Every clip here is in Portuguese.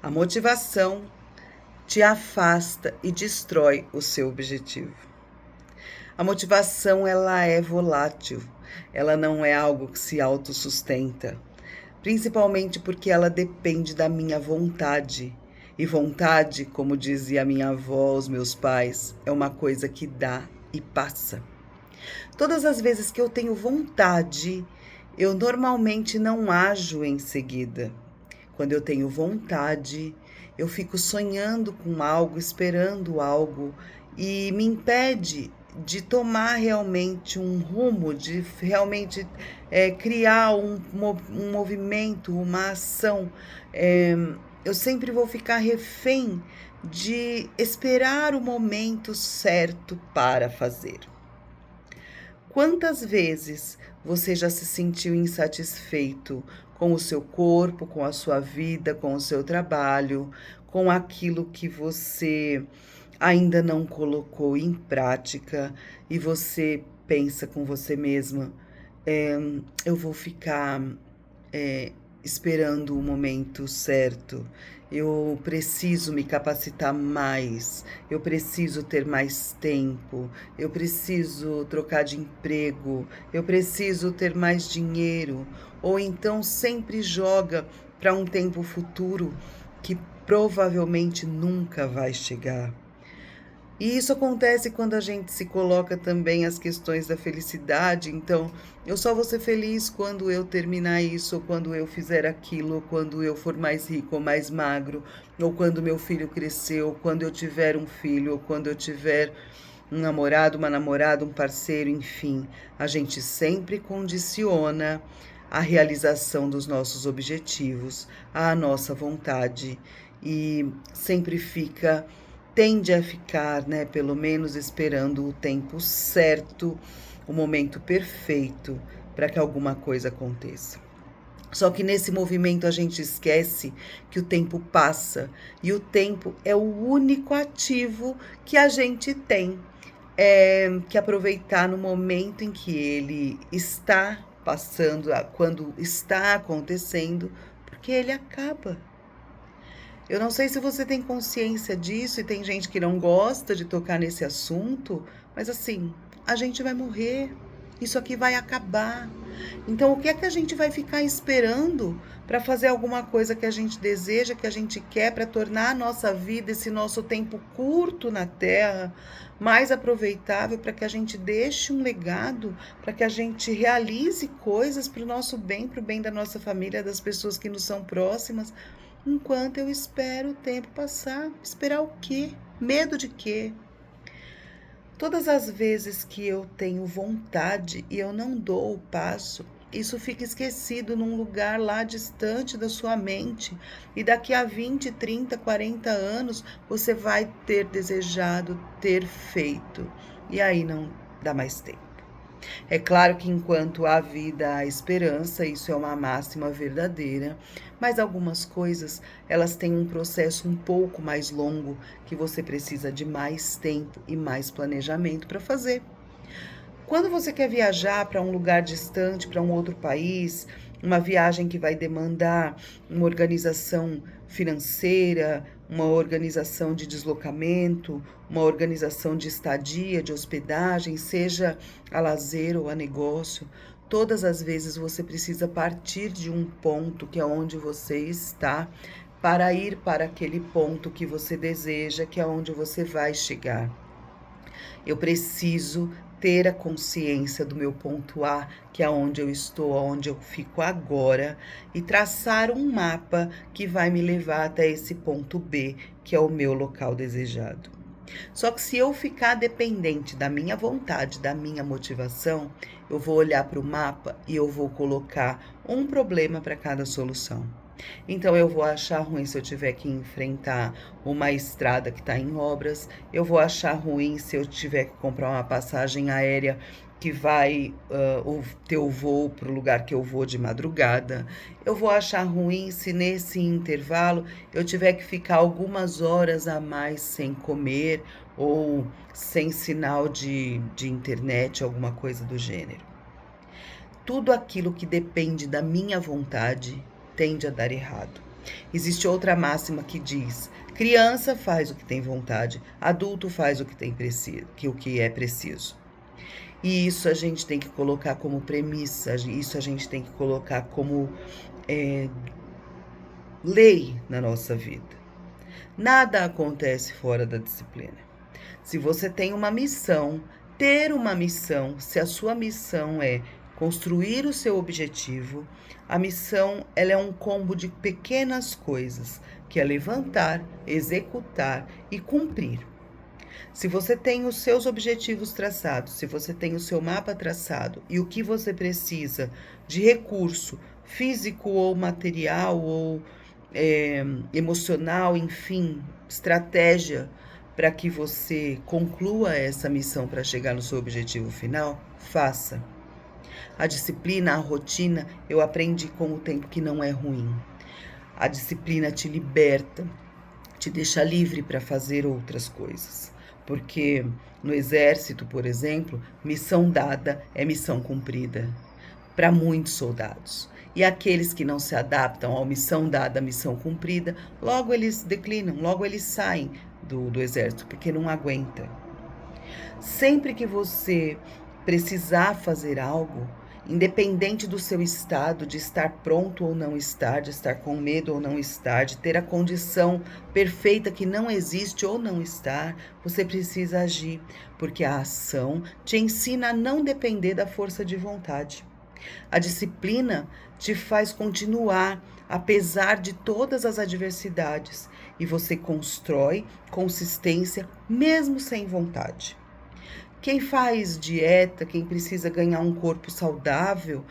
A motivação te afasta e destrói o seu objetivo. A motivação, ela é volátil, ela não é algo que se autossustenta, principalmente porque ela depende da minha vontade. E vontade, como dizia minha avó, os meus pais, é uma coisa que dá e passa. Todas as vezes que eu tenho vontade, eu normalmente não ajo em seguida. Quando eu tenho vontade, eu fico sonhando com algo, esperando algo, e me impede de tomar realmente um rumo, de realmente criar um movimento, uma ação. Eu sempre vou ficar refém de esperar o momento certo para fazer. Quantas vezes você já se sentiu insatisfeito com o seu corpo, com a sua vida, com o seu trabalho, com aquilo que você ainda não colocou em prática e você pensa com você mesma, eu vou ficar esperando o momento certo. Eu preciso me capacitar mais, eu preciso ter mais tempo, eu preciso trocar de emprego, eu preciso ter mais dinheiro, ou então sempre joga para um tempo futuro que provavelmente nunca vai chegar. E isso acontece quando a gente se coloca também as questões da felicidade. Então, eu só vou ser feliz quando eu terminar isso, ou quando eu fizer aquilo, ou quando eu for mais rico ou mais magro, ou quando meu filho crescer, ou quando eu tiver um filho, ou quando eu tiver um namorado, uma namorada, um parceiro, enfim. A gente sempre condiciona a realização dos nossos objetivos à nossa vontade e sempre tende a ficar, né, pelo menos esperando o tempo certo, o momento perfeito para que alguma coisa aconteça. Só que nesse movimento a gente esquece que o tempo passa e o tempo é o único ativo que a gente tem. Que aproveitar no momento em que ele está passando, quando está acontecendo, porque ele acaba. Eu não sei se você tem consciência disso e tem gente que não gosta de tocar nesse assunto, mas assim, a gente vai morrer, isso aqui vai acabar. Então, o que é que a gente vai ficar esperando para fazer alguma coisa que a gente deseja, que a gente quer, para tornar a nossa vida, esse nosso tempo curto na Terra, mais aproveitável, para que a gente deixe um legado, para que a gente realize coisas para o nosso bem, para o bem da nossa família, das pessoas que nos são próximas, enquanto eu espero o tempo passar. Esperar o quê? Medo de quê? Todas as vezes que eu tenho vontade e eu não dou o passo, isso fica esquecido num lugar lá distante da sua mente. E daqui a 20, 30, 40 anos, você vai ter desejado ter feito. E aí não dá mais tempo. É claro que enquanto há vida, há esperança, isso é uma máxima verdadeira, mas algumas coisas, elas têm um processo um pouco mais longo, que você precisa de mais tempo e mais planejamento para fazer. Quando você quer viajar para um lugar distante, para um outro país, uma viagem que vai demandar uma organização financeira, uma organização de deslocamento, uma organização de estadia, de hospedagem, seja a lazer ou a negócio, todas as vezes você precisa partir de um ponto que é onde você está para ir para aquele ponto que você deseja, que é onde você vai chegar. Eu preciso ter a consciência do meu ponto A, que é onde eu estou, onde eu fico agora, e traçar um mapa que vai me levar até esse ponto B, que é o meu local desejado. Só que se eu ficar dependente da minha vontade, da minha motivação, eu vou olhar para o mapa e eu vou colocar um problema para cada solução. Então eu vou achar ruim se eu tiver que enfrentar uma estrada que está em obras, eu vou achar ruim se eu tiver que comprar uma passagem aérea que vai ter o voo para o lugar que eu vou de madrugada. Eu vou achar ruim se nesse intervalo eu tiver que ficar algumas horas a mais sem comer ou sem sinal de internet, alguma coisa do gênero. Tudo aquilo que depende da minha vontade tende a dar errado. Existe outra máxima que diz: criança faz o que tem vontade, adulto faz o que o que é preciso. E isso a gente tem que colocar como premissa, isso a gente tem que colocar como lei na nossa vida. Nada acontece fora da disciplina. Se você tem uma missão, ter uma missão, se a sua missão é construir o seu objetivo, a missão ela é um combo de pequenas coisas, que é levantar, executar e cumprir. Se você tem os seus objetivos traçados, se você tem o seu mapa traçado e o que você precisa de recurso físico ou material ou emocional, enfim, estratégia para que você conclua essa missão para chegar no seu objetivo final, faça. A disciplina, a rotina, eu aprendi com o tempo que não é ruim. A disciplina te liberta, te deixa livre para fazer outras coisas. Porque no exército, por exemplo, missão dada é missão cumprida para muitos soldados. E aqueles que não se adaptam à missão dada, à missão cumprida, logo eles declinam, logo eles saem do exército, porque não aguenta. Sempre que você precisar fazer algo, independente do seu estado, de estar pronto ou não estar, de estar com medo ou não estar, de ter a condição perfeita que não existe ou não estar, você precisa agir, porque a ação te ensina a não depender da força de vontade. A disciplina te faz continuar, apesar de todas as adversidades, e você constrói consistência mesmo sem vontade. Quem faz dieta, quem precisa ganhar um corpo saudável,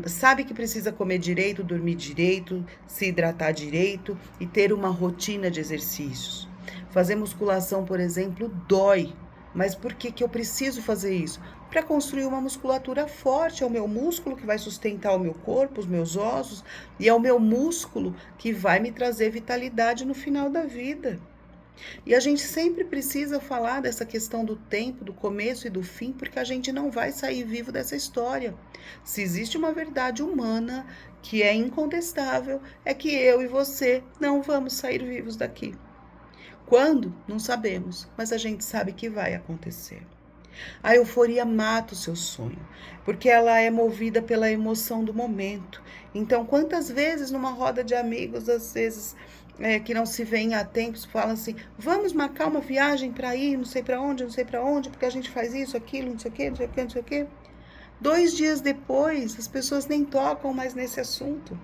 sabe que precisa comer direito, dormir direito, se hidratar direito e ter uma rotina de exercícios. Fazer musculação, por exemplo, dói. Mas por que eu preciso fazer isso? Para construir uma musculatura forte, é o meu músculo que vai sustentar o meu corpo, os meus ossos, e é o meu músculo que vai me trazer vitalidade no final da vida. E a gente sempre precisa falar dessa questão do tempo, do começo e do fim, porque a gente não vai sair vivo dessa história. Se existe uma verdade humana que é incontestável, é que eu e você não vamos sair vivos daqui. Quando? Não sabemos, mas a gente sabe que vai acontecer. A euforia mata o seu sonho, porque ela é movida pela emoção do momento. Então, quantas vezes numa roda de amigos, às vezes que não se vêem há tempos, falam assim: vamos marcar uma viagem para ir, não sei para onde, porque a gente faz isso, aquilo, não sei o quê, não sei o quê, não sei o quê. 2 dias depois, as pessoas nem tocam mais nesse assunto.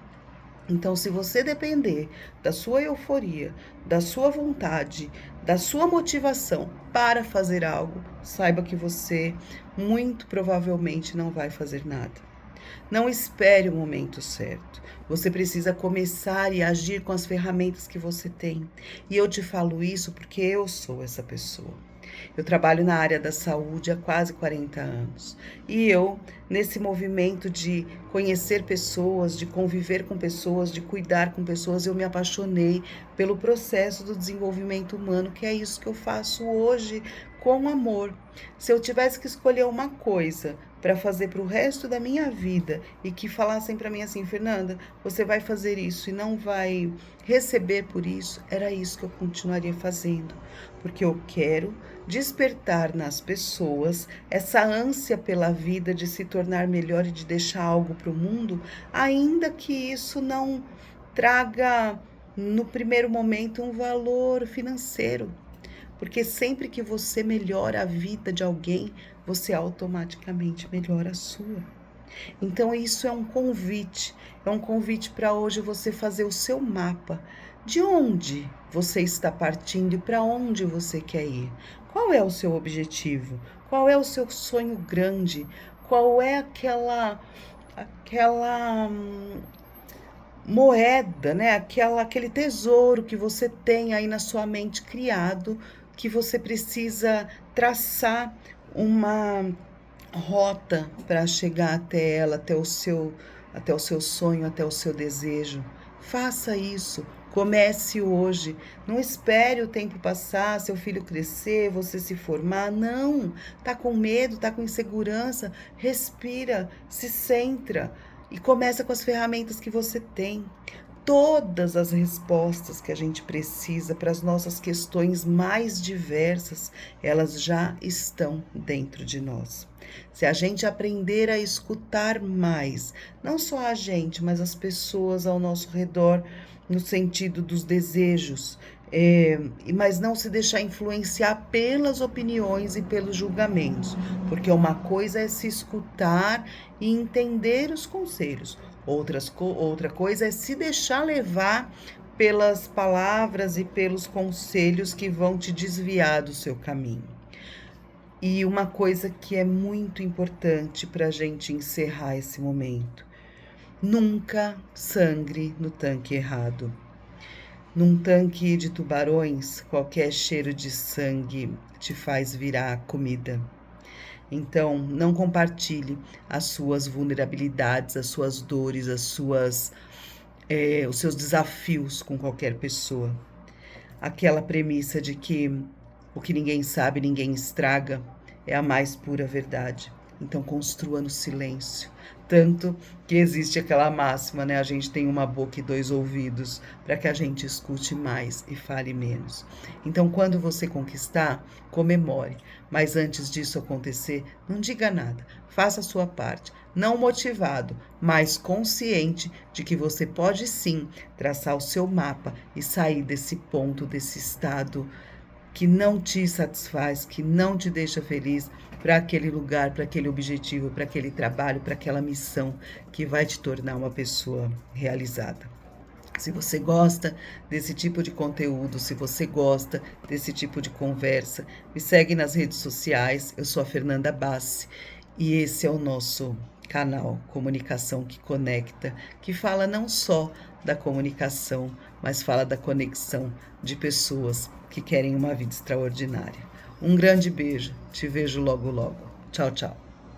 Então, se você depender da sua euforia, da sua vontade, da sua motivação para fazer algo, saiba que você muito provavelmente não vai fazer nada. Não espere o momento certo. Você precisa começar e agir com as ferramentas que você tem. E eu te falo isso porque eu sou essa pessoa. Eu trabalho na área da saúde há quase 40 anos. E eu, nesse movimento de conhecer pessoas, de conviver com pessoas, de cuidar com pessoas, eu me apaixonei pelo processo do desenvolvimento humano, que é isso que eu faço hoje com amor. Se eu tivesse que escolher uma coisa para fazer para o resto da minha vida e que falassem para mim assim: Fernanda, você vai fazer isso e não vai receber por isso, era isso que eu continuaria fazendo, porque eu quero despertar nas pessoas essa ânsia pela vida de se tornar melhor e de deixar algo para o mundo, ainda que isso não traga no primeiro momento um valor financeiro. Porque sempre que você melhora a vida de alguém, você automaticamente melhora a sua. Então isso é um convite para hoje você fazer o seu mapa. De onde você está partindo e para onde você quer ir? Qual é o seu objetivo? Qual é o seu sonho grande? Qual é aquela moeda, né? Aquele tesouro que você tem aí na sua mente criado, que você precisa traçar uma rota para chegar até ela, até o seu sonho, até o seu desejo. Faça isso. Comece hoje. Não espere o tempo passar, seu filho crescer, você se formar. Não. Tá com medo, tá com insegurança? Respira, se centra e começa com as ferramentas que você tem. todas as respostas que a gente precisa para as nossas questões mais diversas, elas já estão dentro de nós. Se a gente aprender a escutar mais, não só a gente, mas as pessoas ao nosso redor, no sentido dos desejos, mas não se deixar influenciar pelas opiniões e pelos julgamentos, porque uma coisa é se escutar e entender os conselhos, outra coisa é se deixar levar pelas palavras e pelos conselhos que vão te desviar do seu caminho. E uma coisa que é muito importante para a gente encerrar esse momento: nunca sangre no tanque errado. Num tanque de tubarões, qualquer cheiro de sangue te faz virar comida. Então, não compartilhe as suas vulnerabilidades, as suas dores, os seus desafios com qualquer pessoa. Aquela premissa de que o que ninguém sabe, ninguém estraga, é a mais pura verdade. Então, construa no silêncio. Tanto que existe aquela máxima, né? A gente tem uma boca e 2 ouvidos para que a gente escute mais e fale menos. Então, quando você conquistar, comemore. Mas antes disso acontecer, não diga nada. Faça a sua parte. Não motivado, mas consciente de que você pode sim traçar o seu mapa e sair desse ponto, desse estado que não te satisfaz, que não te deixa feliz, para aquele lugar, para aquele objetivo, para aquele trabalho, para aquela missão que vai te tornar uma pessoa realizada. Se você gosta desse tipo de conteúdo, se você gosta desse tipo de conversa, me segue nas redes sociais. Eu sou a Fernanda Bassi e esse é o nosso canal Comunicação que Conecta, que fala não só da comunicação, mas fala da conexão de pessoas que querem uma vida extraordinária. Um grande beijo, te vejo logo logo. Tchau, tchau.